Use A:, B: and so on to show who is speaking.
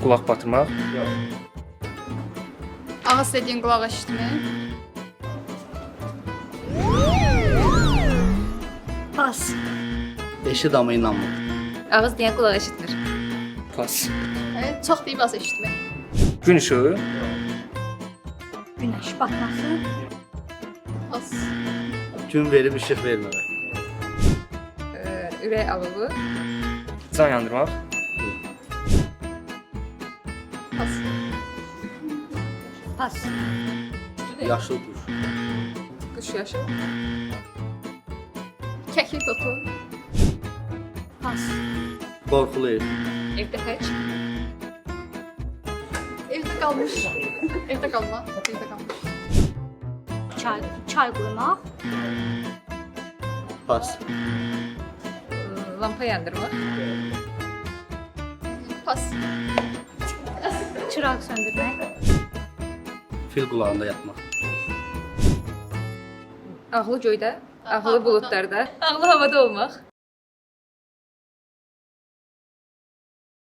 A: Qulaq batırmaq.
B: Ağız dediyin qulaq eşitmi? Pas.
C: Eşit ama inanmır.
D: Ağız deyən qulaq eşitmir.
A: Pas.
B: Evet, çox deyib az eşitmi?
A: Gün işığı.
B: Günəş batması. Pas.
C: Gün verib işıq verməmək.
D: Ürək alovu.
A: Can yandırmaq.
B: Pas. Pas.
C: Yaşıl quş.
D: Quş yaşı.
B: Kəklik otu. Pas.
C: Qorxulu ev.
D: Evdə xəc.
B: Evdə qalmış. Evdə qalma. Evdə qalmış. Çay qoymaq.
C: Pas.
D: Lampa yandırmaq.
B: Pas. Çıraq söndürmək.
C: Fil qulağında yatmaq.
D: Ağlı göydə, ağlı buludlarda, ağlı havada olmaq.